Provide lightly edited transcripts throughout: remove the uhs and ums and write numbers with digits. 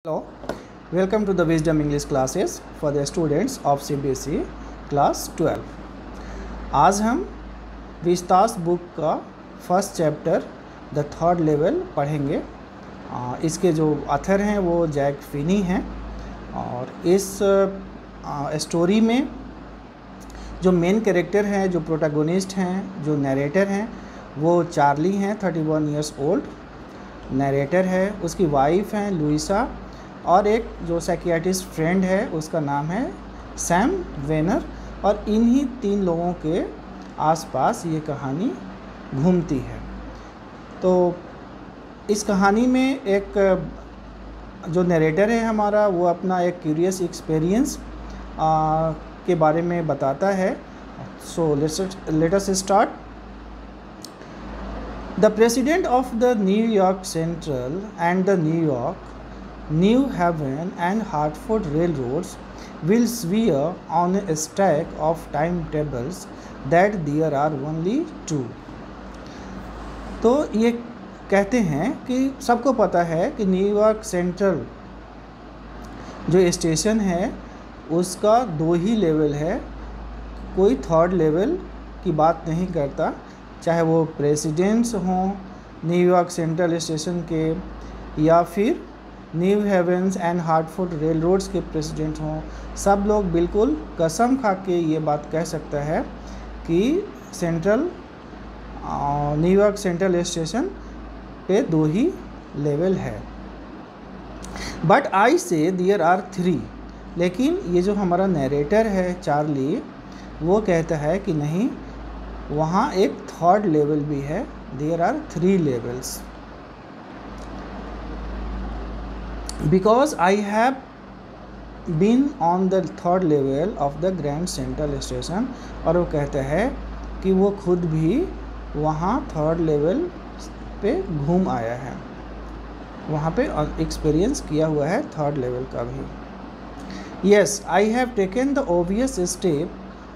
Hello, welcome to the Wisdom English classes for the students of CBSE class 12। आज हम Vistas book का first chapter the third level पढ़ेंगे। इसके जो author हैं वो जैक फिनी हैं और इस स्टोरी में जो मेन कैरेक्टर हैं, जो प्रोटैगोनिस्ट हैं, जो नरेटर हैं वो चार्ली हैं, 31 इयर्स ओल्ड नरेटर है। उसकी वाइफ हैं लुइसा और एक जो साइकियाट्रिस्ट फ्रेंड है उसका नाम है सैम वेनर। और इन्हीं तीन लोगों के आसपास ये कहानी घूमती है। तो इस कहानी में एक जो नरेटर है हमारा वो अपना एक क्यूरियस एक्सपीरियंस के बारे में बताता है। So let us start. The president of the New York central and the New York New Haven and Hartford railroads will swear on a stack of timetables that there are only two। तो ये कहते हैं कि सबको पता है कि न्यूयॉर्क सेंट्रल जो स्टेशन है उसका 2 ही लेवल है, कोई थर्ड लेवल की बात नहीं करता। चाहे वो प्रेसिडेंट्स हों न्यूयॉर्क सेंट्रल स्टेशन के या फिर न्यू हेवेंस एंड हार्टफोर्ड रेलरोड्स के प्रेसिडेंट हों, सब लोग बिल्कुल कसम खा के ये बात कह सकता है कि न्यूयॉर्क सेंट्रल स्टेशन पे 2 ही लेवल है। बट आई से देयर आर 3। लेकिन ये जो हमारा नरेटर है चार्ली वो कहता है कि नहीं, वहाँ एक थर्ड लेवल भी है। There are 3 levels. Because I have been on the third level of the Grand Central Station। और वो कहता है कि वो खुद भी वहाँ थर्ड लेवल पे घूम आया है, वहाँ पे एक्सपीरियंस किया हुआ है थर्ड लेवल का भी। Yes, I have taken the obvious step.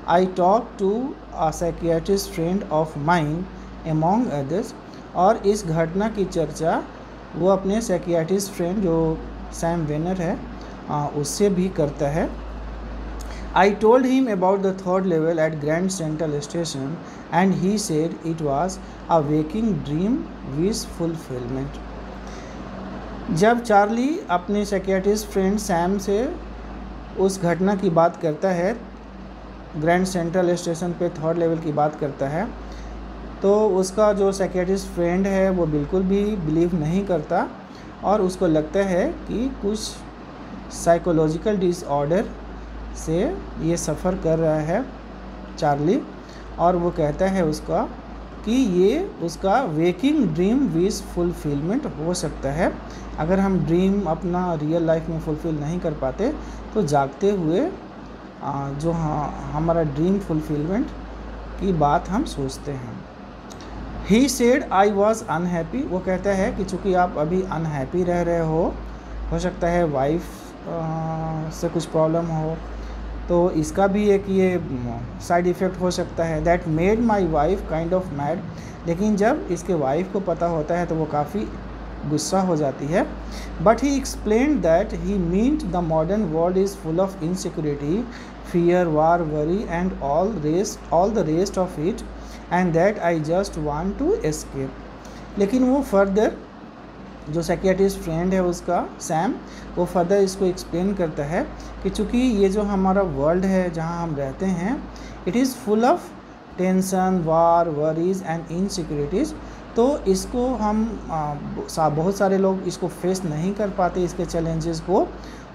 I talked to a psychiatrist friend of mine among others। और इस घटना की चर्चा वो अपने साइकियाट्रिस्ट फ्रेंड जो सैम वेनर है उससे भी करता है। I told him about the third level at Grand Central Station and he said it was a waking dream wish fulfillment. जब चार्ली अपने साइकियाट्रिस्ट फ्रेंड सैम से उस घटना की बात करता है, ग्रैंड सेंट्रल स्टेशन पे थर्ड लेवल की बात करता है, तो उसका जो साइकियाट्रिस्ट फ्रेंड है वो बिल्कुल भी बिलीव नहीं करता और उसको लगता है कि कुछ साइकोलॉजिकल डिसऑर्डर से ये सफ़र कर रहा है चार्ली। और वो कहता है उसका कि ये उसका वेकिंग ड्रीम विश फुलफिलमेंट हो सकता है। अगर हम ड्रीम अपना रियल लाइफ में फुलफ़िल नहीं कर पाते तो जागते हुए जो हमारा ड्रीम फुलफिलमेंट की बात हम सोचते हैं। He said I was unhappy. वो कहता है कि चूँकि आप अभी अनहैप्पी रह रहे हो सकता है वाइफ से कुछ प्रॉब्लम हो, तो इसका भी एक ये साइड इफ़ेक्ट हो सकता है। That made my wife kind of mad. लेकिन जब इसके वाइफ को पता होता है तो वो काफ़ी गुस्सा हो जाती है। But he explained that he meant the modern world is full of insecurity, fear, war, worry and all the rest of it and that I just want to escape. लेकिन वो फर्दर जो साइकियाट्रिस्ट फ्रेंड है उसका Sam, वो further इसको explain करता है कि चूँकि ये जो हमारा वर्ल्ड है जहाँ हम रहते हैं it is full of tension, war, worries and insecurities. तो इसको हम बहुत सारे लोग इसको फेस नहीं कर पाते, इसके चैलेंजेस को,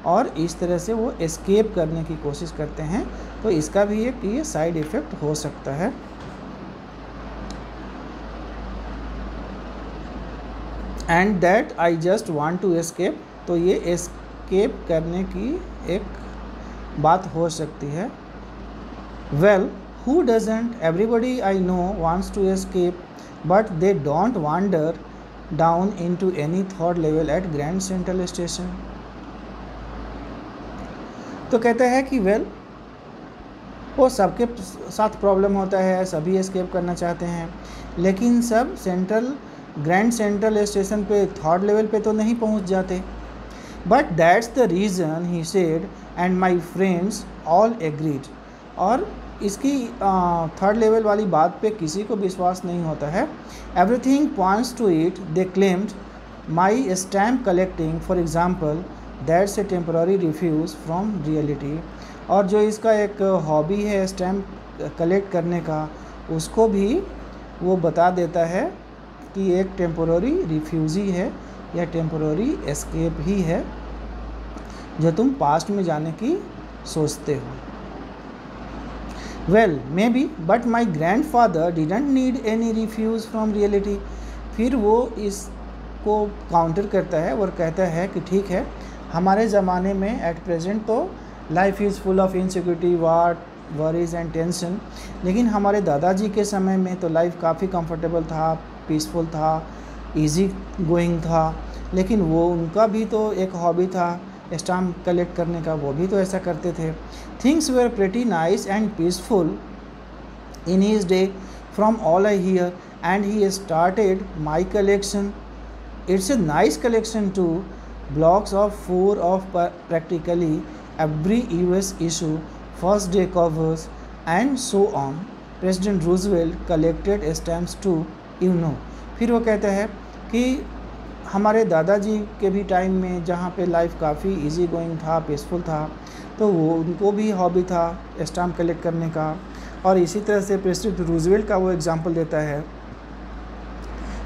और इस तरह से वो एस्केप करने की कोशिश करते हैं। तो इसका भी एक ये साइड इफ़ेक्ट हो सकता है। And that I just want to escape. तो ये एस्केप करने की एक बात हो सकती है। Well, who doesn't? Everybody I know wants to escape but they don't wander down into any third level at Grand Central Station. तो कहता है कि वेल, वो सबके साथ प्रॉब्लम होता है, सभी एस्केप करना चाहते हैं, लेकिन सब ग्रैंड सेंट्रल स्टेशन पे थर्ड लेवल पे तो नहीं पहुंच जाते, but that's the reason he said and my friends all agreed. और इसकी थर्ड लेवल वाली बात पे किसी को विश्वास नहीं होता है। Everything points to it, they claimed my stamp collecting for example that's a temporary refuge from reality. और जो इसका एक हॉबी है स्टैम्प कलेक्ट करने का, उसको भी वो बता देता है कि एक टेम्पररी रिफ्यूज़ी है या टेम्पररी एस्केप ही है जो तुम पास्ट में जाने की सोचते हो। Well may be, but my grand father didn't need any refuse from reality. फिर वो इसको काउंटर करता है और कहता है कि ठीक है, हमारे ज़माने में एट प्रेजेंट तो life is full of insecurity, what worries and tension, लेकिन हमारे दादाजी के समय में तो लाइफ काफ़ी कंफर्टेबल था, पीसफुल था, इजी गोइंग था। लेकिन वो उनका भी तो एक हॉबी था स्टाम्प कलेक्ट करने का, वो भी तो ऐसा करते थे। Things were pretty nice and peaceful in his day from all I hear and he started my collection. It's a nice collection too, blocks of 4 of practically every US issue, first day covers and so on. President Roosevelt collected stamps too, you know. फिर वो कहते हैं कि हमारे दादाजी के भी time में जहाँ पे लाइफ काफ़ी इजी गोइंग था, पीसफुल था, तो वो उनको भी हॉबी था स्टाम्प कलेक्ट करने का। और इसी तरह से प्रेसिडेंट रूजवेल्ट का वो एग्जांपल देता है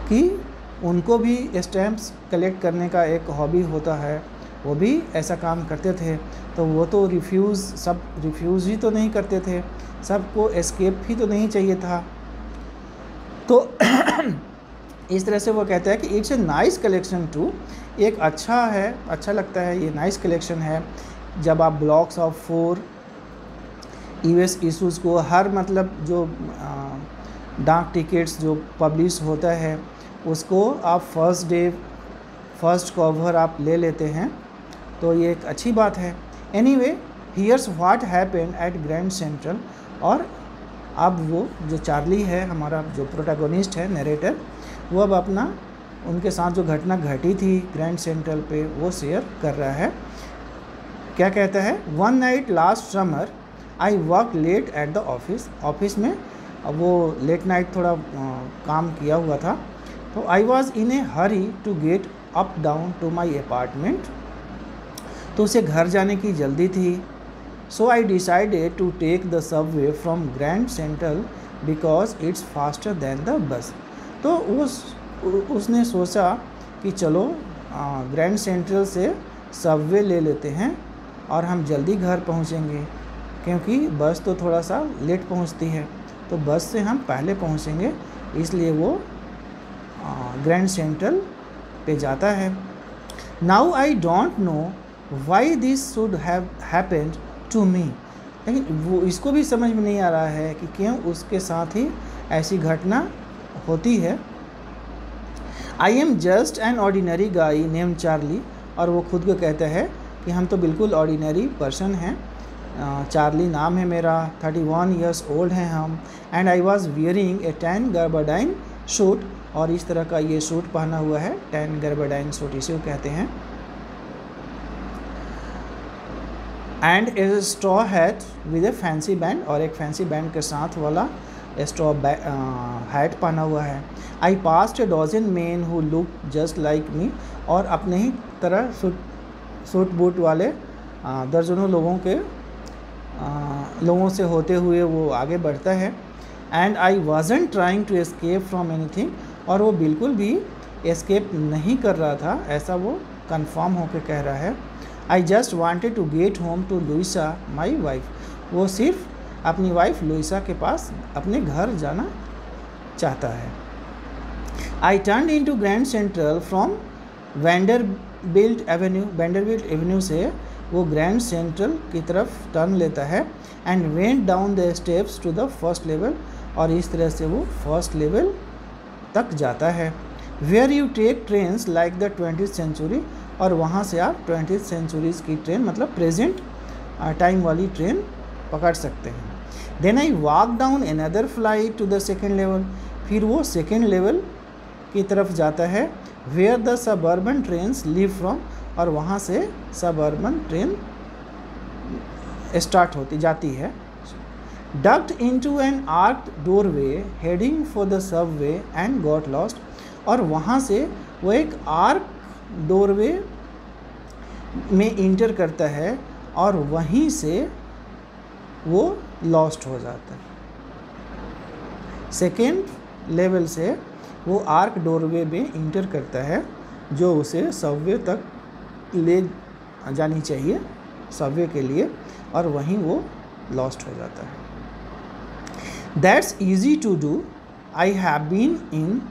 कि उनको भी स्टैम्प्स कलेक्ट करने का एक हॉबी होता है, वो भी ऐसा काम करते थे। तो वो तो सब रिफ्यूज़ ही तो नहीं करते थे, सबको एस्केप ही तो नहीं चाहिए था। तो इस तरह से वो कहता है कि it's a nice collection too, एक अच्छा लगता है, ये नाइस कलेक्शन है जब आप ब्लॉक्स ऑफ 4 US इशूज़ को, हर मतलब जो डाक टिकट्स जो पब्लिश होता है उसको आप फर्स्ट कवर आप ले लेते हैं, तो ये एक अच्छी बात है। Anyway, here's what happened at Grand Central. और अब वो जो चार्ली है, हमारा जो प्रोटैगोनिस्ट है, नरेटर, वो अब अपना उनके साथ जो घटना घटी थी ग्रैंड सेंट्रल पे वो शेयर कर रहा है। क्या कहता है? One night last summer I work late at the office में अब वो लेट नाइट थोड़ा काम किया हुआ था, तो I was in a hurry to get up down to my apartment. तो उसे घर जाने की जल्दी थी। So I decided to take the subway from Grand Central because it's faster than the bus. तो उसने सोचा कि चलो ग्रैंड सेंट्रल से सबवे ले लेते हैं और हम जल्दी घर पहुंचेंगे, क्योंकि बस तो थोड़ा सा लेट पहुंचती है, तो बस से हम पहले पहुंचेंगे, इसलिए वो ग्रैंड सेंट्रल पे जाता है। Now I don't know why this should have happened to me. लेकिन वो इसको भी समझ में नहीं आ रहा है कि क्यों उसके साथ ही ऐसी घटना होती है। I am just an ordinary गाई नेम चार्ली। और वो खुद को कहता है कि हम तो बिल्कुल ऑर्डिनरी पर्सन हैं, चार्ली नाम है मेरा, 31 ईयर्स ओल्ड हैं हम, and I was wearing a tan gabardine suit. और इस तरह का ये सूट पहना हुआ है, टैन गैबरडाइन सूट इसे वो कहते हैं। And A straw hat with A fancy band, और एक फैंसी बैंड के साथ वाला स्ट्रॉ हैट पहना हुआ है। I passed a dozen men who look just like me. और अपने ही तरह सूट बूट वाले दर्जनों लोगों से होते हुए वो आगे बढ़ता है। And I wasn't trying to escape from anything. और वो बिल्कुल भी एस्केप नहीं कर रहा था, ऐसा वो कंफर्म होकर कह रहा है। I just wanted to get home to Louisa my wife. वो सिर्फ अपनी वाइफ लुइसा के पास अपने घर जाना चाहता है। I turn in to Grand Central from Vanderbilt Avenue से वो ग्रैंड सेंट्रल की तरफ टर्न लेता है। And went down the steps to the first level. और इस तरह से वो फर्स्ट लेवल तक जाता है। Where you take trains like the 20th century. और वहाँ से आप 20th सेंचुरीज़ की ट्रेन, मतलब प्रेजेंट टाइम वाली ट्रेन पकड़ सकते हैं। Then I walk down another flight to the second level. फिर वो सेकेंड लेवल की तरफ जाता है, where the suburban trains leave from. और वहाँ से सब अर्बन ट्रेन स्टार्ट होती जाती है। Ducked into an arched doorway heading for the subway and got lost, और वहाँ से वो एक आर्क डोरवे में इंटर करता है और वहीं से वो लॉस्ट हो जाता है। सेकेंड लेवल से वो आर्क डोरवे में इंटर करता है जो उसे सबवे तक ले जानी चाहिए सबवे के लिए, और वहीं वो लॉस्ट हो जाता है। That's easy to do, I have been in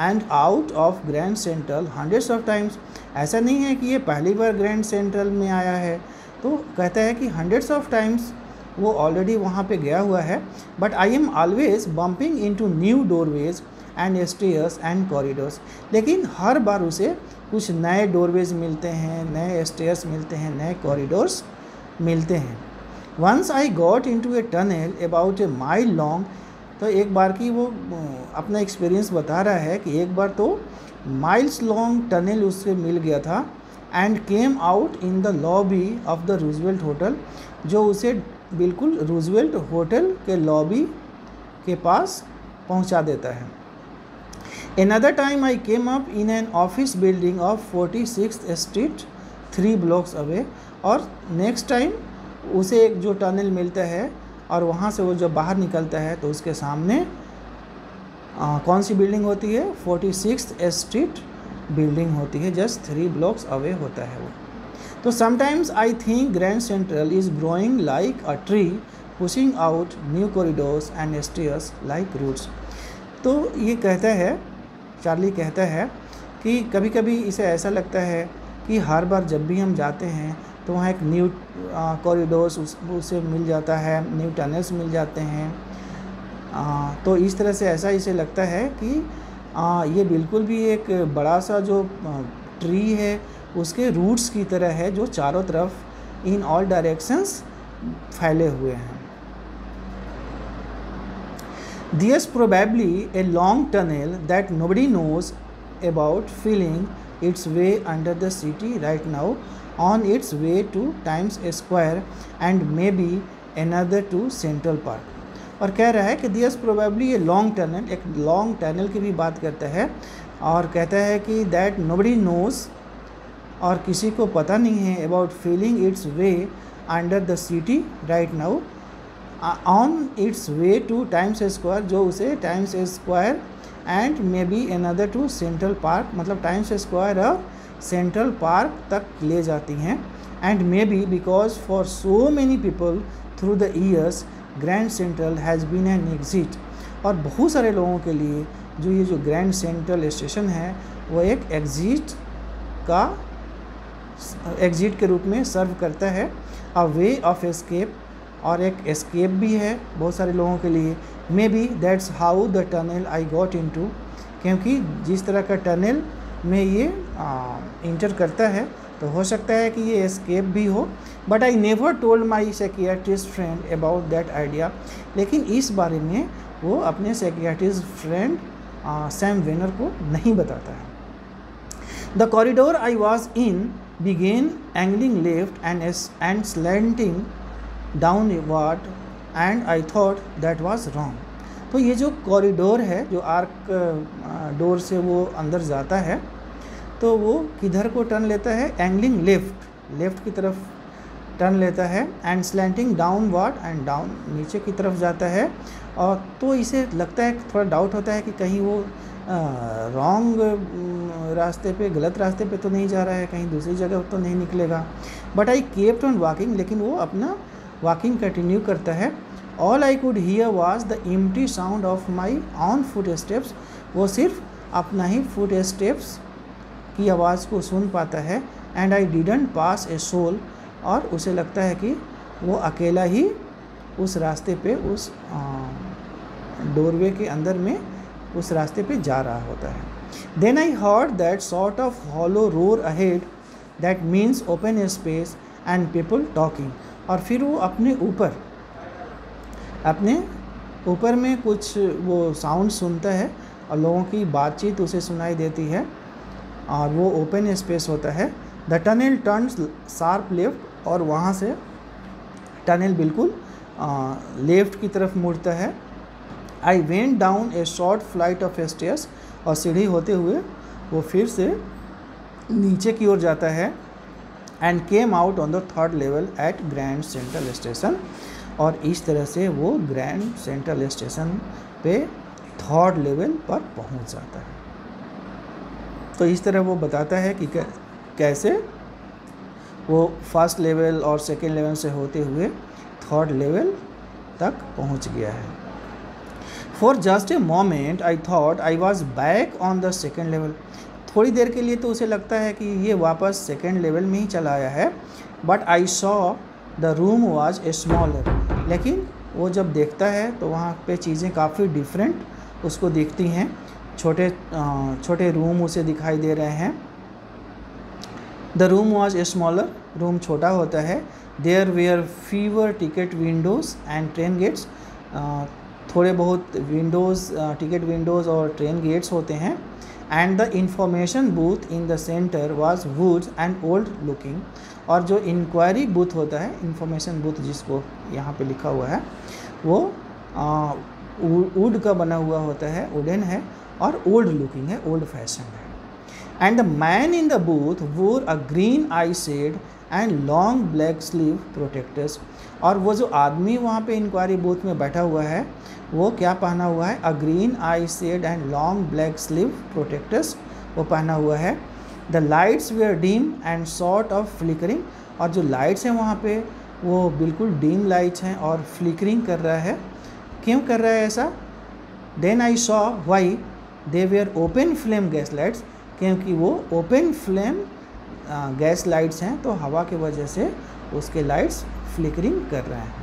and out of Grand Central hundreds of times. ऐसा नहीं है कि ये पहली बार ग्रैंड सेंट्रल में आया है, तो कहता है कि हंड्रेड्स ऑफ टाइम्स वो ऑलरेडी वहाँ पे गया हुआ है। But I am always bumping into new doorways and stairs and corridors, लेकिन हर बार उसे कुछ नए डोरवेज मिलते हैं, नए स्टेयर्स मिलते हैं, नए कॉरिडोर्स मिलते हैं। Once I got into a tunnel about a mile long, तो एक बार की वो अपना एक्सपीरियंस बता रहा है कि एक बार तो माइल्स लॉन्ग टनल उससे मिल गया था, and came out in the lobby of the Roosevelt hotel, जो उसे बिल्कुल रूजवेल्ट होटल के लॉबी के पास पहुंचा देता है। Another time I came up in an office building of 46th Street 3 blocks away, और नेक्स्ट टाइम उसे एक जो टनल मिलता है और वहाँ से वो जब बाहर निकलता है तो उसके सामने कौन सी बिल्डिंग होती है? 46th स्ट्रीट बिल्डिंग होती है, जस्ट 3 ब्लॉक्स अवे होता है वो। तो sometimes I think Grand Central is growing like a tree pushing out new corridors and stairs like roots. तो ये कहता है, चार्ली कहता है कि कभी कभी इसे ऐसा लगता है कि हर बार जब भी हम जाते हैं तो वहाँ एक न्यू कॉरिडोर्स उसे मिल जाता है, न्यू टनल्स मिल जाते हैं। तो इस तरह से ऐसा इसे लगता है कि ये बिल्कुल भी एक बड़ा सा जो ट्री है उसके रूट्स की तरह है जो चारों तरफ इन ऑल डायरेक्शंस फैले हुए हैं। There's probably a long tunnel that nobody knows about filling its way under the city right now on its way to Times Square and maybe another to Central Park. और कह रहा है कि there's probably a long tunnel, एक long tunnel की भी बात करता है और कहता है कि that nobody knows, और किसी को पता नहीं है about filling its way under the city right now on its way to Times Square, जो उसे Times Square and maybe another to Central Park, मतलब टाइम्स स्क्वायर और सेंट्रल पार्क तक ले जाती हैं। And maybe because for so many people through the years Grand Central has been an exit, और बहुत सारे लोगों के लिए जो ये जो ग्रैंड सेंट्रल स्टेशन है वो एक एग्जिट के रूप में सर्व करता है, अ वे ऑफ एस्केप, और एक एस्केप भी है बहुत सारे लोगों के लिए। May be that's how the tunnel I got into, क्योंकि जिस तरह का टनल में ये इंटर करता है तो हो सकता है कि ये एस्केप भी हो। But I never told my psychiatrist friend about that idea, लेकिन इस बारे में वो अपने साइकियाट्रिस्ट फ्रेंड सैम वेनर को नहीं बताता है। The corridor I was in began angling left and slanting downward and I thought that was wrong. तो ये जो कॉरिडोर है, जो आर्क डोर से वो अंदर जाता है, तो वो किधर को टर्न लेता है? एंगलिंग लेफ्ट की तरफ टर्न लेता है, and slanting downward and down नीचे की तरफ जाता है। और तो इसे लगता है, थोड़ा डाउट होता है कि कहीं वो रॉन्ग रास्ते पे, गलत रास्ते पे तो नहीं जा रहा है, कहीं दूसरी जगह तो नहीं निकलेगा। But I kept on walking, लेकिन वो अपना वॉकिंग कंटिन्यू करता है। All I could hear was the empty sound of my on foot steps, वो सिर्फ अपना ही फुट स्टेप्स की आवाज़ को सुन पाता है। And I didn't pass a soul, और उसे लगता है कि वो अकेला ही उस रास्ते पे, उस डोरवे के अंदर में उस रास्ते पे जा रहा होता है। Then I heard that sort of hollow roar ahead, that means open space and people talking. और फिर वो अपने ऊपर में कुछ वो साउंड सुनता है और लोगों की बातचीत उसे सुनाई देती है, और वो ओपन स्पेस होता है the tunnel turns sharp left, और वहाँ से टनल बिल्कुल लेफ्ट की तरफ मुड़ता है। I went down A short flight of stairs, और सीढ़ी होते हुए वो फिर से नीचे की ओर जाता है। And came out on the third level at Grand Central Station, और इस तरह से वो ग्रैंड सेंट्रल स्टेशन पे थर्ड लेवल पर पहुंच जाता है। तो इस तरह वो बताता है कि कैसे वो फर्स्ट लेवल और सेकेंड लेवल से होते हुए थर्ड लेवल तक पहुंच गया है। For just a moment I thought I was back on the second level, थोड़ी देर के लिए तो उसे लगता है कि ये वापस सेकेंड लेवल में ही चला आया है। But I saw the room was a smaller, लेकिन वो जब देखता है तो वहाँ पे चीज़ें काफ़ी डिफरेंट उसको दिखती हैं। छोटे छोटे रूम उसे दिखाई दे रहे हैं। The room was a smaller, room छोटा होता है। There were fewer ticket windows and train gates, थोड़े बहुत विंडोज़, टिकट विंडोज़ और ट्रेन गेट्स होते हैं। And the information booth in the centre was woods and old looking, और जो इंक्वायरी बूथ होता है, इंफॉर्मेशन बूथ जिसको यहाँ पे लिखा हुआ है, वो वुड का बना हुआ होता है, वुडन है और ओल्ड लुकिंग है, ओल्ड फैशन है। And the man in the booth wore a green eye shade and long black sleeve protectors, और वो जो आदमी वहाँ पे इंक्वायरी बूथ में बैठा हुआ है वो क्या पहना हुआ है? A green eye shade and long black sleeve protectors वो पहना हुआ है। The lights were dim and sort of flickering, और जो लाइट्स हैं वहाँ पे वो बिल्कुल डीम लाइट्स हैं और फ्लिकरिंग कर रहा है। क्यों कर रहा है ऐसा? Then I saw why they were open flame gas lights, क्योंकि वो ओपन फ्लेम गैस लाइट्स हैं तो हवा की वजह से उसके लाइट्स फ्लिकरिंग कर रहे हैं।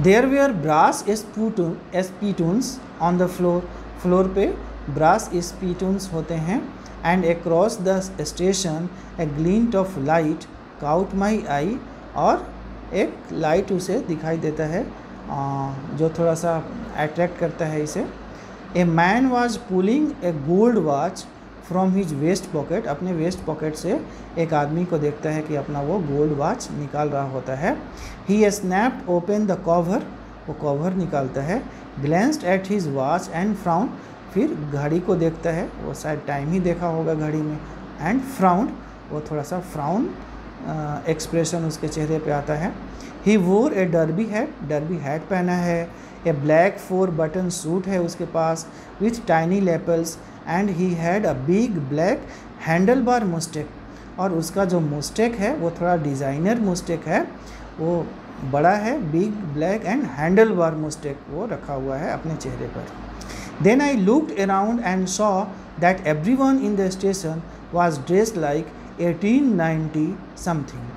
There were brass spittoons on the floor, floor पे ब्रास स्पीटून्स होते हैं। And across the station a glint of light caught my eye, और एक लाइट उसे दिखाई देता है जो थोड़ा सा अट्रैक्ट करता है इसे। A man was pulling a gold watch from his vest pocket, अपने वेस्ट पॉकेट से एक आदमी को देखता है कि अपना वो गोल्ड वॉच निकाल रहा होता है। He snapped open the cover, वो कवर निकालता है। Glanced at his watch and frowned, फिर घड़ी को देखता है, वो शायद टाइम ही देखा होगा घड़ी में। एंड फ्राउंड, वो थोड़ा सा फ्राउन एक्सप्रेशन उसके चेहरे पे आता है। ही वोर ए डर्बी हैट पहना है। ए ब्लैक 4 बटन सूट है उसके पास with tiny lapels, and he had a big black handlebar mustache, और उसका जो मुस्टेक है वो थोड़ा डिज़ाइनर मुस्टेक है, वो बड़ा है, big black and handlebar moustache वो रखा हुआ है अपने चेहरे पर। Then I looked around and saw that everyone in the station was dressed like 1890 something,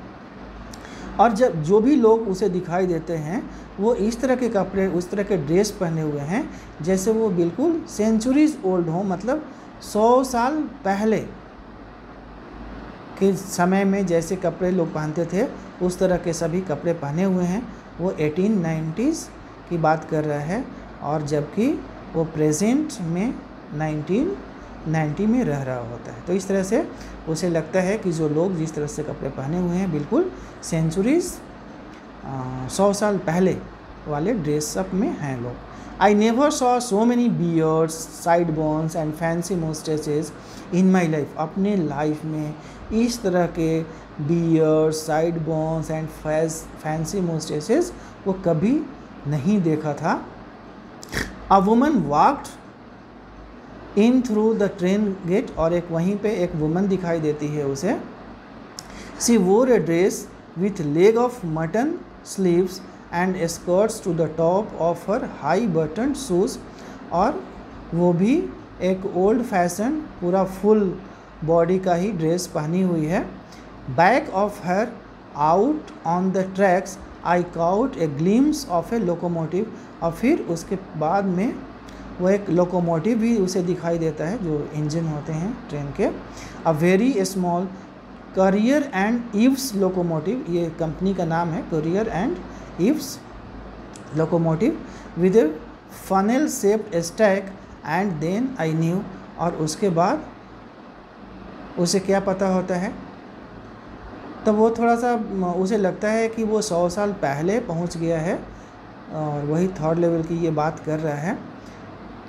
और जब जो भी लोग उसे दिखाई देते हैं वो इस तरह के कपड़े, उस तरह के ड्रेस पहने हुए हैं जैसे वो बिल्कुल सेंचुरीज ओल्ड हो, मतलब 100 साल पहले के समय में जैसे कपड़े लोग पहनते थे उस तरह के सभी कपड़े पहने हुए हैं। वो 1890s की बात कर रहा है, और जबकि वो प्रेजेंट में 1990 में रह रहा होता है। तो इस तरह से उसे लगता है कि जो लोग जिस तरह से कपड़े पहने हुए हैं बिल्कुल सेंचुरीज 100 साल पहले वाले ड्रेसअप में हैं लोग। I never saw so many beards, sideburns and fancy mustaches in my life, अपने लाइफ में इस तरह के beards, sideburns and fancy mustaches वो कभी नहीं देखा था। A woman walked in through the train gate, और एक वहीं पे एक वुमन दिखाई देती है उसे। She wore a dress with leg of mutton sleeves and skirts to the top of her high button shoes, और वो भी एक ओल्ड फैशन पूरा फुल बॉडी का ही ड्रेस पहनी हुई है। Back of her out on the tracks I caught a glimpse of a locomotive, और फिर उसके बाद में वो एक लोकोमोटिव भी उसे दिखाई देता है जो इंजन होते हैं ट्रेन के। A very small Currier and Ives locomotive, ये कंपनी का नाम है, Currier and Ives locomotive with a funnel shaped stack, and then I knew, और उसके बाद उसे क्या पता होता है, तब वो थोड़ा सा उसे लगता है कि वो 100 साल पहले पहुंच गया है और वही थर्ड लेवल की ये बात कर रहा है,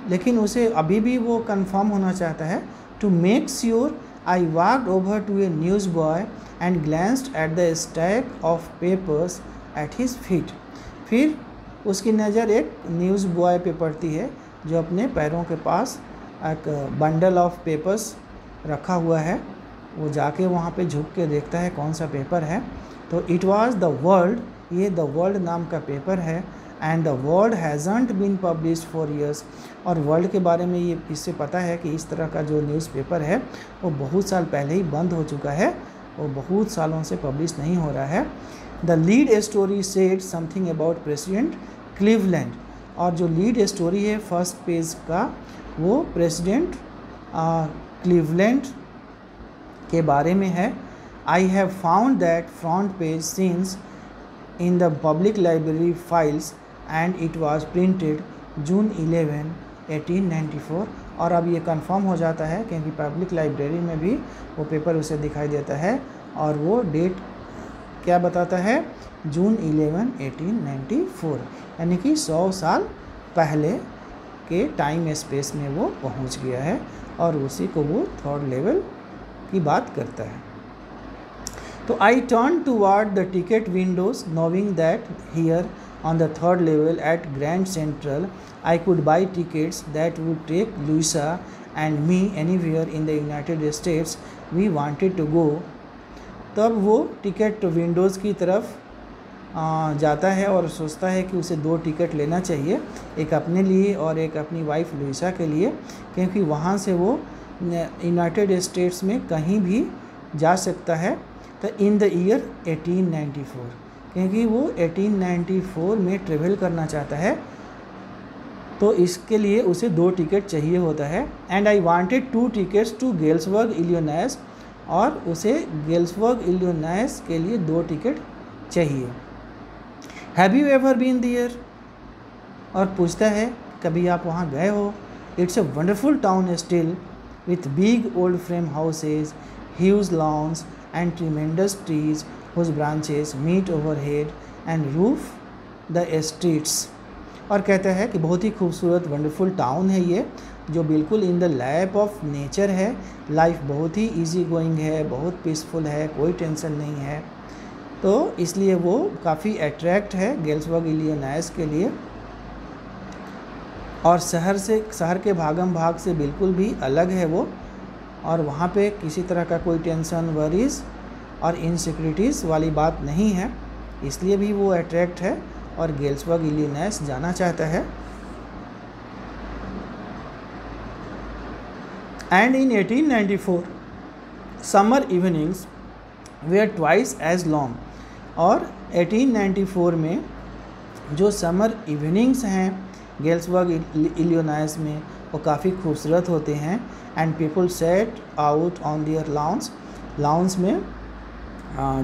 लेकिन उसे अभी भी वो कंफर्म होना चाहता है। To make sure I walked over to a newsboy and glanced at the stack of papers at his feet. फिर उसकी नज़र एक न्यूज़ बॉय पे पड़ती है जो अपने पैरों के पास एक बंडल ऑफ पेपर्स रखा हुआ है। वो जाके वहाँ पे झुक के देखता है कौन सा पेपर है, तो इट वाज द वर्ल्ड, ये द वर्ल्ड नाम का पेपर है। And the world hasn't been published for years, और वर्ल्ड के बारे में ये इससे पता है कि इस तरह का जो न्यूज़पेपर है वो बहुत साल पहले ही बंद हो चुका है, वो बहुत सालों से पब्लिश नहीं हो रहा है। The lead story said something about President Cleveland, और जो लीड स्टोरी है फर्स्ट पेज का वो प्रेसिडेंट क्लीवलैंड के बारे में है। I have found that front page since in the public library files and it was printed June 11, 1894। और अब ये कंफर्म हो जाता है क्योंकि पब्लिक लाइब्रेरी में भी वो पेपर उसे दिखाई देता है और वो डेट क्या बताता है, जून 11, 1894, यानी कि 100 साल पहले के टाइम स्पेस में वो पहुंच गया है और उसी को वो थर्ड लेवल की बात करता है। तो I turn toward the ticket windows knowing that here on the third level at Grand Central I could buy tickets that would take Louisa and me anywhere in the United States we wanted to go. तब वो ticket Windows की तरफ जाता है और सोचता है कि उसे 2 टिकट लेना चाहिए, एक अपने लिए और एक अपनी वाइफ लुइसा के लिए, क्योंकि वहाँ से वो यूनाइटेड स्टेट्स में कहीं भी जा सकता है। तो इन द ईयर 1894, क्योंकि वो 1894 में ट्रेवल करना चाहता है, तो इसके लिए उसे 2 टिकट चाहिए होता है। And I wanted 2 tickets to Galesburg Illinois, और उसे गेल्सबर्ग इलिनॉइस के लिए 2 टिकट चाहिए। Have you ever been there, और पूछता है कभी आप वहाँ गए हो। It's a wonderful town still with big old frame houses, huge lawns and tremendous trees whose branches meet overhead and roof the streets। और कहता है कि बहुत ही खूबसूरत वंडरफुल टाउन है ये, जो बिल्कुल in the lap of nature है। लाइफ बहुत ही इजी गोइंग है, बहुत पीसफुल है, कोई टेंशन नहीं है, तो इसलिए वो काफ़ी अट्रैक्ट है गेल्सबर्ग इलिनॉइस के लिए। और शहर के भागम भाग से बिल्कुल भी अलग है वो, और वहाँ पे किसी तरह का कोई टेंशन, वरीज और इनसिक्योरिटीज़ वाली बात नहीं है, इसलिए भी वो अट्रैक्ट है और गेल्सबर्ग इलिनॉइस जाना चाहता है। And in 1894 summer evenings were twice as long, और 1894 में जो समर इवनिंग्स हैं गेल्सबर्ग इलिनॉइस में वो काफ़ी खूबसूरत होते हैं। And people sat out on their lawns में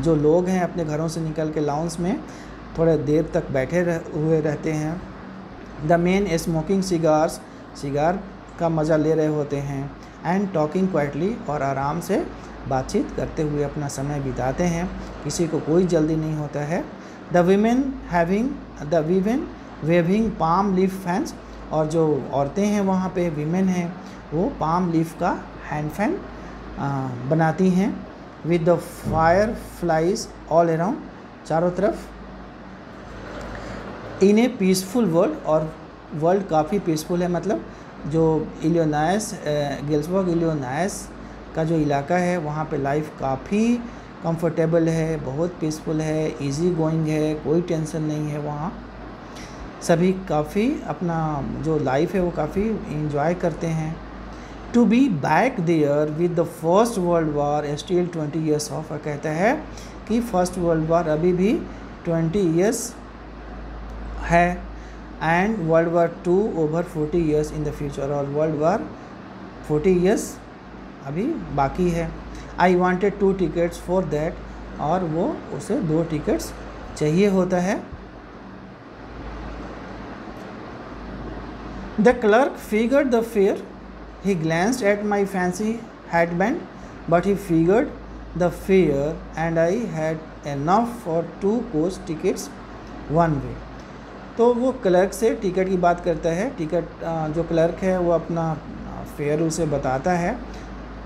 जो लोग हैं अपने घरों से निकल के लाउंस में थोड़े देर तक बैठे हुए रहते हैं। द मेन स्मोकिंग सिगार का मज़ा ले रहे होते हैं। एंड टॉकिंग क्वाइटली, और आराम से बातचीत करते हुए अपना समय बिताते हैं, किसी को कोई जल्दी नहीं होता है। The women waving palm leaf fans, और जो औरतें हैं वहाँ पे वीमेन हैं वो पाम लीफ का हैंड फैन बनाती हैं। With the fireflies all around, चारों तरफ। इन ए पीसफुल वर्ल्ड, और वर्ल्ड काफ़ी पीसफुल है, मतलब जो इलिनॉइस गेल्सबर्ग इलिनॉइस का जो इलाका है वहाँ पे लाइफ काफ़ी कंफर्टेबल है, बहुत पीसफुल है, इजी गोइंग है, कोई टेंशन नहीं है वहाँ। सभी काफ़ी अपना जो लाइफ है वो काफ़ी इंजॉय करते हैं। To be back there with the first world war still 20 years off, कहता है कि फर्स्ट वर्ल्ड वार अभी भी 20 ईयर्स है। And world war 2 over 40 years in the future, और वर्ल्ड वार 40 ईयर्स अभी बाकी है। आई वांटेड 2 टिकट्स फॉर दैट, और वो उसे 2 टिकट्स चाहिए होता है। The clerk figured the fair He glanced at my fancy headband, but he figured the fare and I had enough for 2 coach tickets one way. तो वो क्लर्क से ticket की बात करता है। टिकट जो क्लर्क है वो अपना फेयर उसे बताता है,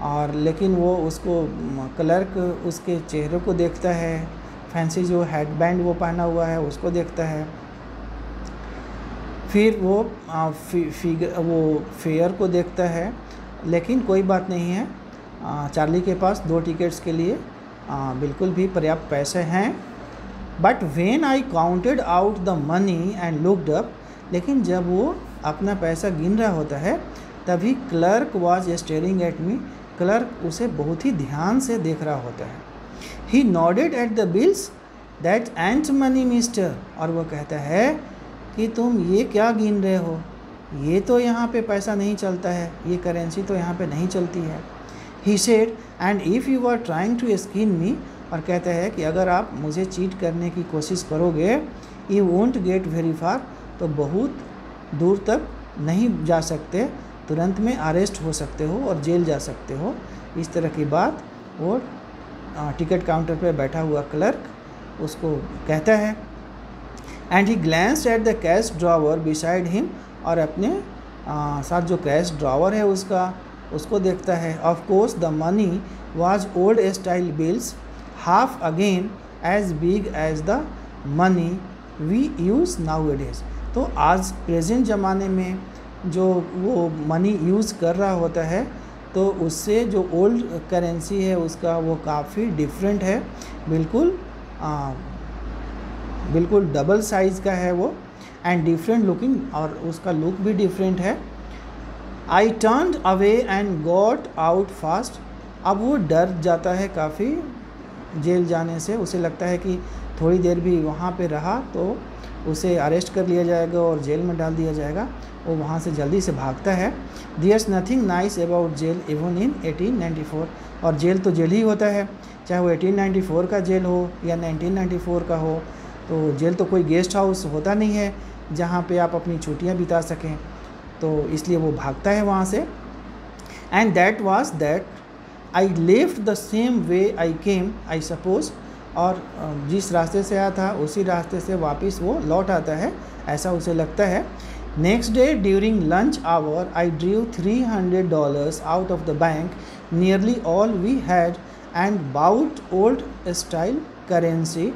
और लेकिन वो उसको क्लर्क उसके चेहरे को देखता है, फैंसी जो हेडबैंड वो पहना हुआ है उसको देखता है, फिर वो फेयर को देखता है। लेकिन कोई बात नहीं है, चार्ली के पास 2 टिकट्स के लिए बिल्कुल भी पर्याप्त पैसे हैं। But when I counted out the money and looked up, लेकिन जब वो अपना पैसा गिन रहा होता है तभी clerk was staring at me, clerk उसे बहुत ही ध्यान से देख रहा होता है। He nodded at the bills, that ain't money mister, और वो कहता है कि तुम ये क्या गिन रहे हो, ये तो यहाँ पे पैसा नहीं चलता है, ये करेंसी तो यहाँ पे नहीं चलती है। He said and if you are trying to skin me, और कहता है कि अगर आप मुझे चीट करने की कोशिश करोगे, you won't get very far, तो बहुत दूर तक नहीं जा सकते, तुरंत में अरेस्ट हो सकते हो और जेल जा सकते हो। इस तरह की बात वो टिकट काउंटर पे बैठा हुआ क्लर्क उसको कहता है। And he glanced at the cash drawer beside him, और अपने साथ जो कैश ड्रॉवर है उसको देखता है। Of course the money was old style bills, half again as big as the money we use nowadays. तो आज प्रेजेंट ज़माने में जो वो मनी यूज़ कर रहा होता है तो उससे जो ओल्ड करेंसी है उसका वो काफ़ी डिफरेंट है, बिल्कुल डबल साइज़ का है वो, एंड डिफरेंट लुकिंग, और उसका लुक भी डिफरेंट है। I turned away and got out fast, अब वो डर जाता है काफ़ी जेल जाने से, उसे लगता है कि थोड़ी देर भी वहाँ पे रहा तो उसे अरेस्ट कर लिया जाएगा और जेल में डाल दिया जाएगा। वो वहाँ से जल्दी से भागता है। There's nothing nice about jail even in 1894, और जेल तो जेल ही होता है, चाहे वो 1894 का जेल हो या 1994 का हो। तो जेल तो कोई गेस्ट हाउस होता नहीं है जहाँ पे आप अपनी छुट्टियाँ बिता सकें, तो इसलिए वो भागता है वहाँ से। And that was that I left the same way I came I suppose, और जिस रास्ते से आया था उसी रास्ते से वापस वो लौट आता है, ऐसा उसे लगता है। Next day during lunch hour I drew $300 out of the bank, nearly all we had, and bought old style currency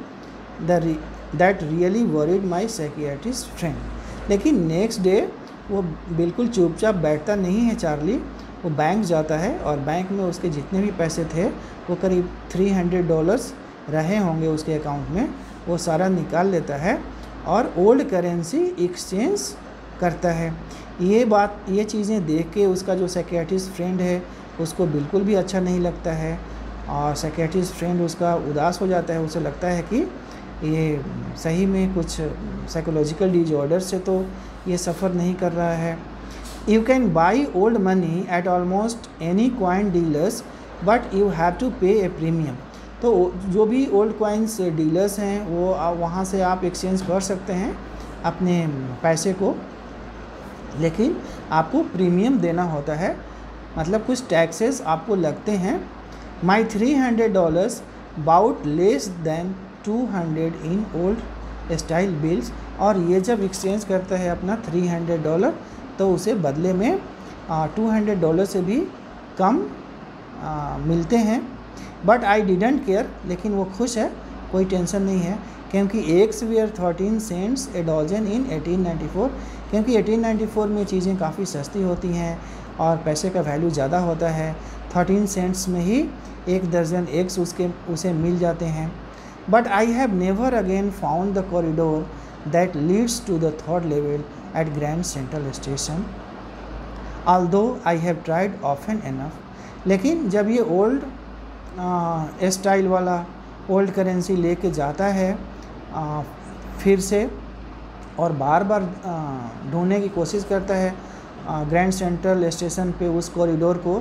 that really worried my psychiatrist friend. लेकिन नेक्स्ट डे वो बिल्कुल चुपचाप बैठता नहीं है चार्ली, वो बैंक जाता है और बैंक में उसके जितने भी पैसे थे वो करीब $300 रहे होंगे उसके अकाउंट में, वो सारा निकाल लेता है और ओल्ड करेंसी एक्सचेंज करता है। ये चीज़ें देख के उसका जो साइकियाट्रिस्ट फ्रेंड है उसको बिल्कुल भी अच्छा नहीं लगता है, और साइकियाट्रिस्ट फ्रेंड उसका उदास हो जाता है। उसे लगता है कि ये सही में कुछ साइकोलॉजिकल डिसऑर्डर से तो ये सफ़र नहीं कर रहा है। You can buy old money at almost any coin dealers but you have to pay a premium. तो जो भी ओल्ड कॉइन्स डीलर्स हैं वो वहाँ से आप एक्सचेंज कर सकते हैं अपने पैसे को, लेकिन आपको प्रीमियम देना होता है, मतलब कुछ टैक्सेस आपको लगते हैं। My $300 bought less than 200 in old style bills, और ये जब एक्सचेंज करता है अपना $300 तो उसे बदले में $200 से भी कम मिलते हैं। बट आई डिडंट केयर, लेकिन वो खुश है, कोई टेंशन नहीं है, क्योंकि eggs were 13 cents a dozen in 1894, क्योंकि 1894 में चीज़ें काफ़ी सस्ती होती हैं और पैसे का वैल्यू ज़्यादा होता है। 13 सेंट्स में ही 1 दर्जन एग्स उसे मिल जाते हैं। But I have never again found the corridor that leads to the 3rd level at Grand Central Station, although I have tried often enough. लेकिन जब ये ओल्ड स्टाइल वाला ओल्ड करेंसी लेके जाता है फिर से और बार बार ढूंढने की कोशिश करता है ग्रैंड सेंट्रल स्टेशन पे उस कॉरिडोर को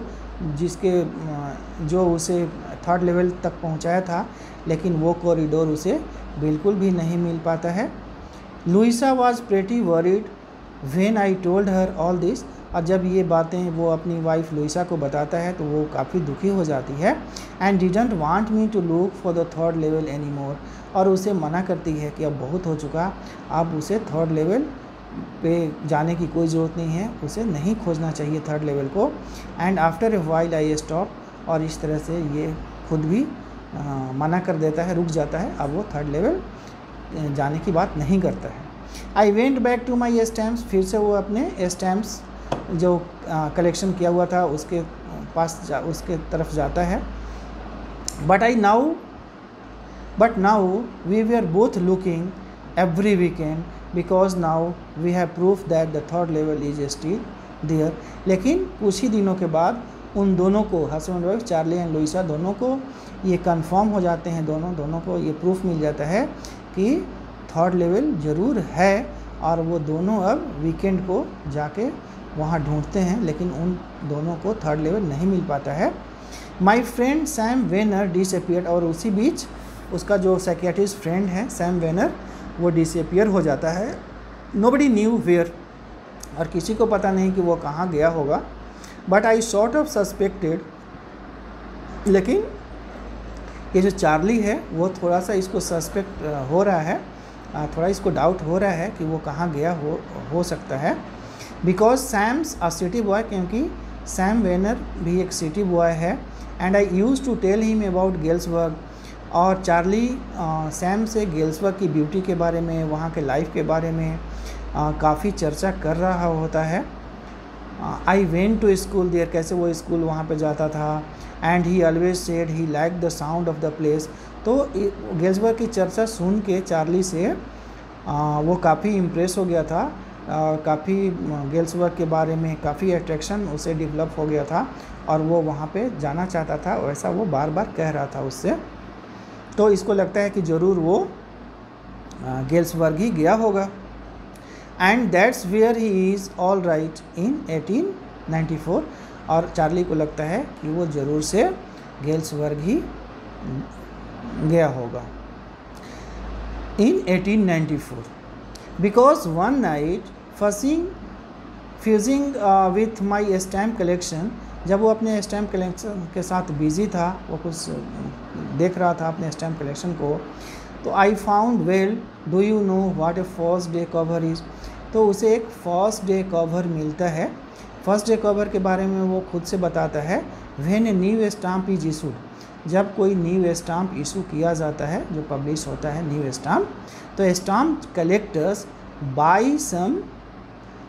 जो उसे 3rd लेवल तक पहुंचाया था, लेकिन वो कॉरिडोर उसे बिल्कुल भी नहीं मिल पाता है। Louisa was pretty worried when I told her all this, और जब ये बातें वो अपनी वाइफ लुइसा को बताता है तो वो काफ़ी दुखी हो जाती है। And didn't want me to look for the third level any more, और उसे मना करती है कि अब बहुत हो चुका, अब उसे थर्ड लेवल पे जाने की कोई ज़रूरत नहीं है, उसे नहीं खोजना चाहिए थर्ड लेवल को। And after a while I stop, और इस तरह से ये खुद भी मना कर देता है, रुक जाता है, अब वो थर्ड लेवल जाने की बात नहीं करता है। I went back to my stamps, फिर से वो अपने स्टैम्प्स जो कलेक्शन किया हुआ था उसके पास उसके तरफ जाता है। But now we were both looking every weekend because now we have proof that the third level is still there. लेकिन कुछ ही दिनों के बाद उन दोनों को, husband wife Charlie and Louisa, दोनों को ये कंफर्म हो जाते हैं, दोनों को ये प्रूफ मिल जाता है कि थर्ड लेवल ज़रूर है, और वो दोनों अब वीकेंड को जाके वहाँ ढूंढते हैं, लेकिन उन दोनों को थर्ड लेवल नहीं मिल पाता है। My friend Sam Vanern disappeared, और उसी बीच उसका जो साइकियाट्रिस्ट फ्रेंड है सैम वेनर वो डिसअपियर हो जाता है। नोबडी न्यू वेयर, और किसी को पता नहीं कि वो कहाँ गया होगा। But I sort of suspected, लेकिन ये जो चार्ली है वो थोड़ा सा इसको सस्पेक्ट हो रहा है, थोड़ा इसको डाउट हो रहा है कि वो कहाँ गया हो सकता है। Because Sam's a city boy, क्योंकि सैम वेनर भी एक सिटी बॉय है। And I use to tell him about Galesburg, और चार्ली सैम से गेल्सबर्ग की ब्यूटी के बारे में, वहाँ के लाइफ के बारे में काफ़ी चर्चा कर रहा होता है। I went to school there, कैसे वो स्कूल वहाँ पे जाता था। And he always said he like the sound of the place, तो गेल्सबर्ग की चर्चा सुन के चार्ली से वो काफ़ी इम्प्रेस हो गया था, काफ़ी गेल्सबर्ग के बारे में काफ़ी अट्रैक्शन उसे डेवलप हो गया था, और वो वहाँ पे जाना चाहता था, वैसा वो बार बार कह रहा था उससे। तो इसको लगता है कि ज़रूर वो गेल्सबर्ग ही गया होगा। And that's where he is all right in 1894, और चार्ली को लगता है कि वो ज़रूर से गेल्सबर्ग ही गया होगा इन 1894। Because one night fusing with my stamp collection, जब वो अपने स्टैम्प कलेक्शन के साथ बिजी था, वो कुछ देख रहा था अपने स्टैम्प कलेक्शन को, तो I found well do you know what A first day cover is, तो उसे एक फर्स्ट डे कवर मिलता है। फर्स्ट डे कवर के बारे में वो खुद से बताता है। When a new stamp is issued, जब कोई न्यू स्टाम्प इशू किया जाता है, जो पब्लिश होता है न्यू स्टाम्प, तो stamp collectors buy some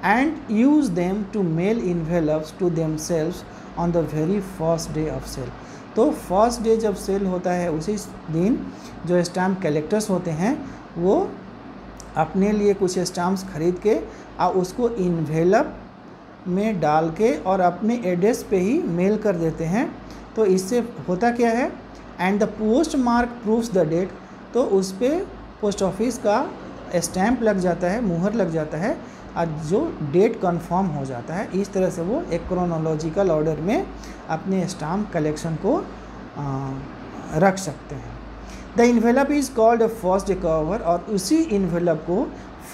and use them to mail envelopes to themselves on the very first day of sale. तो फर्स्ट डे जब सेल होता है उसी दिन जो स्टाम्प कलेक्टर्स होते हैं वो अपने लिए कुछ स्टाम्प्स खरीद के और उसको इन्वेलप में डाल के और अपने एड्रेस पे ही मेल कर देते हैं। तो इससे होता क्या है, and the postmark proves the date, तो उस पर पोस्ट ऑफिस का स्टैम्प लग जाता है, मुहर लग जाता है, और जो डेट कंफर्म हो जाता है। इस तरह से वो एक क्रोनोलॉजिकल ऑर्डर में अपने स्टाम्प कलेक्शन को रख सकते हैं। The envelope is called a first day cover, और उसी इन्वेलप को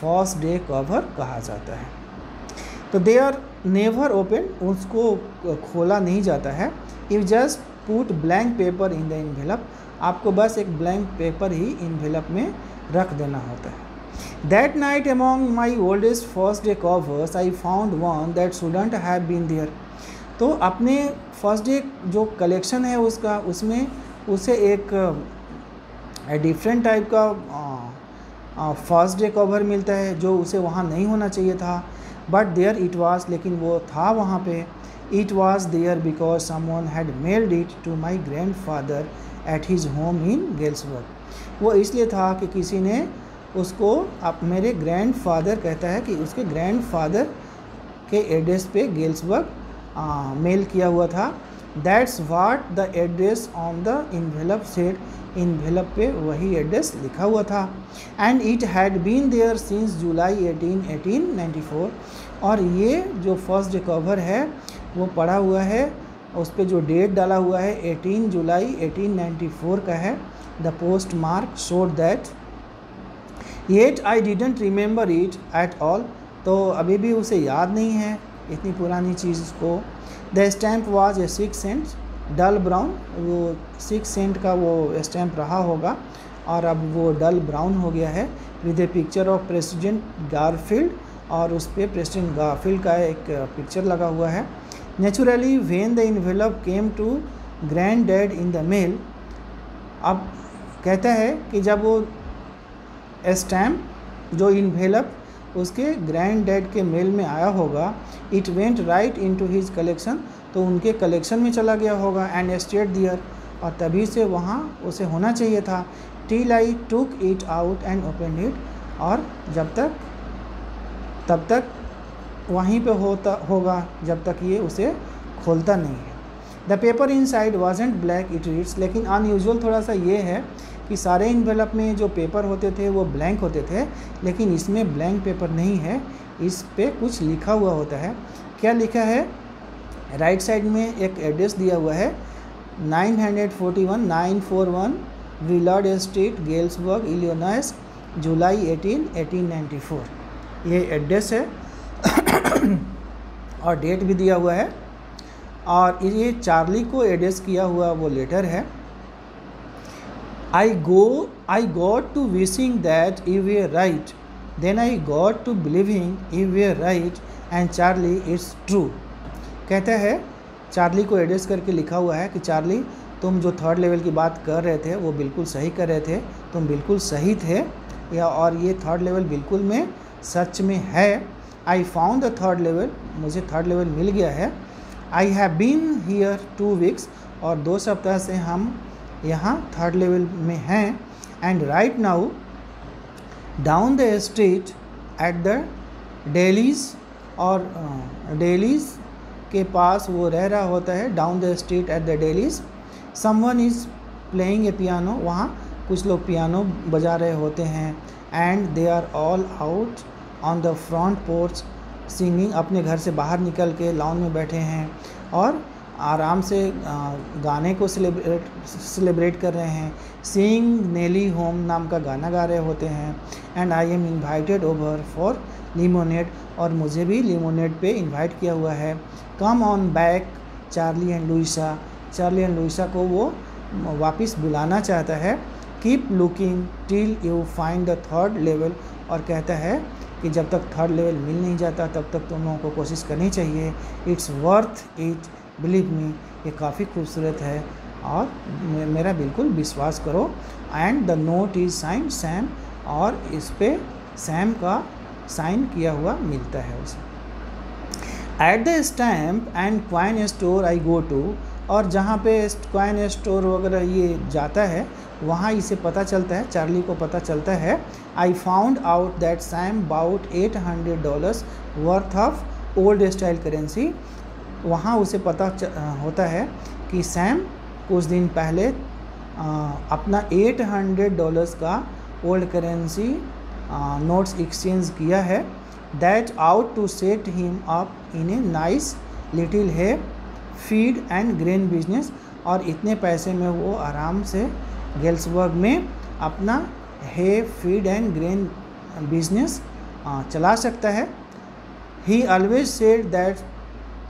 फर्स्ट डे कवर कहा जाता है। तो दे आर नेवर ओपन, उसको खोला नहीं जाता है। You just put blank paper in the envelope, आपको बस एक ब्लैंक पेपर ही इन्वेलप में रख देना होता है। That night among my oldest first day covers I found one that shouldn't have been there। तो अपने फर्स्ट डे जो कलेक्शन है उसका, उसमें उसे एक डिफरेंट टाइप का फर्स्ट डे कवर मिलता है जो उसे वहाँ नहीं होना चाहिए था। बट देयर इट वाज, लेकिन वो था वहाँ पे। It was there because someone had mailed it to my grandfather at his home in Galesburg. वो इसलिए था कि किसी ने उसको, अब मेरे ग्रैंडफादर कहता है कि उसके ग्रैंडफादर के एड्रेस पे गेल्सबर्ग मेल किया हुआ था। That's what the address on the envelope said, envelope पे वही एड्रेस लिखा हुआ था। And it had been there since July 1894, और ये जो फर्स्ट डे कवर है वो पड़ा हुआ है, उस पर जो डेट डाला हुआ है 18 जुलाई 1894 का है। The post mark showed that, yet I didn't remember it at all, तो अभी भी उसे याद नहीं है इतनी पुरानी चीज़ को। The stamp was a 6 cent dull brown, वो 6 सेंट का वो स्टैम्प रहा होगा और अब वो डल ब्राउन हो गया है। With A picture of president Garfield, और उस पर प्रेसिडेंट गारफील्ड का एक पिक्चर लगा हुआ है। Naturally when the envelope came to grandad in the mail, अब कहता है कि जब वो स्टैम्प जो इन्वेलप उसके ग्रैंड डैड के मेल में आया होगा, it went right into his collection, तो उनके कलेक्शन में चला गया होगा। एंड स्टेड दियर, और तभी से वहाँ उसे होना चाहिए था। Till I took it out and open it, और तब तक वहीं पे होगा जब तक ये उसे खोलता नहीं है। The paper inside wasn't black it reads, लेकिन अनयूजुअल थोड़ा सा ये है कि सारे इन्वेलप में जो पेपर होते थे वो ब्लैंक होते थे, लेकिन इसमें ब्लैंक पेपर नहीं है, इस पे कुछ लिखा हुआ होता है। क्या लिखा है? राइट साइड में एक एड्रेस दिया हुआ है, 941 विलार्ड स्ट्रीट, गेल्सबर्ग, इलिनॉइस, जुलाई 18, 1894, ये एड्रेस है और डेट भी दिया हुआ है। और ये चार्ली को एड्रेस किया हुआ वो लेटर है। I got to wishing that you were right, then I got to believing you were right, and Charlie it's true। कहता है चार्ली को एड्रेस करके लिखा हुआ है कि चार्ली तुम जो थर्ड लेवल की बात कर रहे थे वो बिल्कुल सही कर रहे थे, तुम बिल्कुल सही थे, या और ये थर्ड लेवल बिल्कुल में सच में है। I found the third level, मुझे थर्ड लेवल मिल गया है। I have been here 2 weeks, और 2 सप्ताह से हम यहाँ थर्ड लेवल में हैं। And right now down the street at the Daileys, और डेलीज के पास वो रह रहा होता है, down the street at the Daileys. Someone is playing a piano, वहाँ कुछ लोग पियानो बजा रहे होते हैं। And they are all out on the front porch singing, अपने घर से बाहर निकल के लॉन में बैठे हैं और आराम से गाने को सेलिब्रेट कर रहे हैं। सिंग नेली होम नाम का गाना गा रहे होते हैं। And I am invited over for lemonade, और मुझे भी लिमोनेड पे इनवाइट किया हुआ है। Come on back Charlie and Louisa, Charlie and Louisa को वो वापस बुलाना चाहता है। Keep looking till you find the third level, और कहता है कि जब तक थर्ड लेवल मिल नहीं जाता तब तक तुम लोगों को कोशिश करनी चाहिए। It's worth it, believe me, ये काफ़ी खूबसूरत है और मेरा बिल्कुल विश्वास करो। And the note is sine Sam, और इस पे सैम का साइन किया हुआ मिलता है उसे। At the stamp and coin store I go to, और जहाँ पे क्वाइन स्टोर वगैरह ये जाता है वहाँ इसे पता चलता है, चार्ली को पता चलता है। I found out that Sam bought $800 worth of old style currency, वहाँ उसे पता होता है कि सैम कुछ दिन पहले अपना $800 का ओल्ड करेंसी नोट्स एक्सचेंज किया है। That ought to set him up in a nice little hay feed and grain business, और इतने पैसे में वो आराम से गेल्सबर्ग में अपना है फीड एंड ग्रेन बिजनेस चला सकता है। ही always said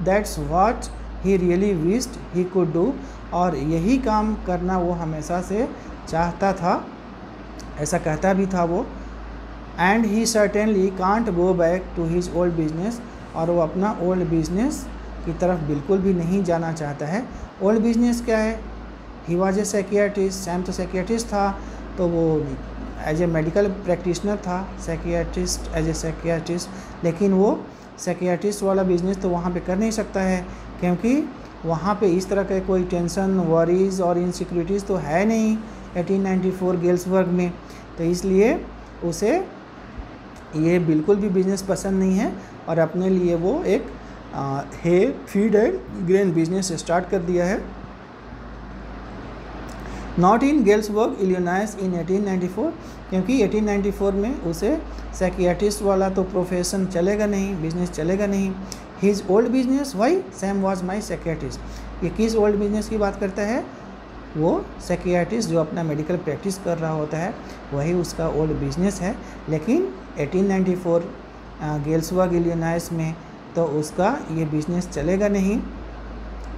that's what he really wished he could do, और यही काम करना वो हमेशा से चाहता था, ऐसा कहता भी था वो। And he certainly can't go back to his old business, और वो अपना ओल्ड बिजनेस की तरफ बिल्कुल भी नहीं जाना चाहता है। ओल्ड बिजनेस क्या है? He was a psychiatrist, Sam तो साइकियाट्रिस्ट था, तो वो एज ए मेडिकल प्रैक्टिशनर था, साइकियाट्रिस्ट एज ए साइकियाट्रिस्ट, लेकिन वो साइकियाट्रिस्ट वाला बिजनेस तो वहाँ पे कर नहीं सकता है, क्योंकि वहाँ पे इस तरह का कोई टेंशन, वरीज और इनसिक्योरिटीज़ तो है नहीं 1894 गेल्सबर्ग में, तो इसलिए उसे ये बिल्कुल भी बिजनेस पसंद नहीं है, और अपने लिए वो एक है feed and grain business start कर दिया है। नॉट इन गेल्सबर्ग इलिनॉइस इन 1894, क्योंकि 1894 में उसे साइकियाट्रिस्ट वाला तो प्रोफेशन चलेगा नहीं, बिजनेस चलेगा नहीं। His old business why Sam was my psychiatrist, ये किस ओल्ड बिजनेस की बात करता है? वो साइकियाट्रिस्ट जो अपना मेडिकल प्रैक्टिस कर रहा होता है वही उसका ओल्ड बिजनेस है। लेकिन 1894 गेल्सबर्ग इलिनॉइस में तो उसका ये बिज़नेस चलेगा नहीं,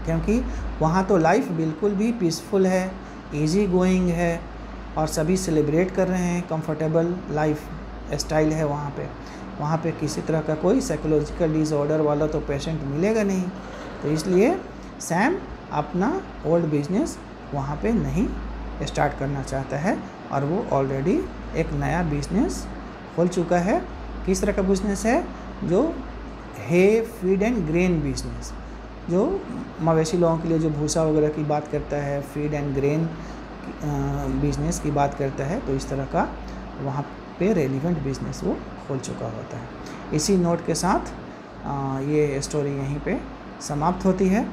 क्योंकि वहाँ तो लाइफ बिल्कुल भी पीसफुल है, इजी गोइंग है और सभी सेलिब्रेट कर रहे हैं, कंफर्टेबल लाइफ स्टाइल है वहाँ पे। वहाँ पे किसी तरह का कोई साइकोलॉजिकल डिसऑर्डर वाला तो पेशेंट मिलेगा नहीं। तो इसलिए सैम अपना ओल्ड बिजनेस वहाँ पे नहीं स्टार्ट करना चाहता है और वो ऑलरेडी एक नया बिजनेस खोल चुका है। किस तरह का बिजनेस है? जो हे फीड एंड ग्रेन बिजनेस, जो मवेशी लोगों के लिए जो भूसा वगैरह की बात करता है, फीड एंड ग्रेन बिजनेस की बात करता है, तो इस तरह का वहाँ पे रेलिवेंट बिजनेस वो खोल चुका होता है। इसी नोट के साथ ये स्टोरी यहीं पे समाप्त होती है।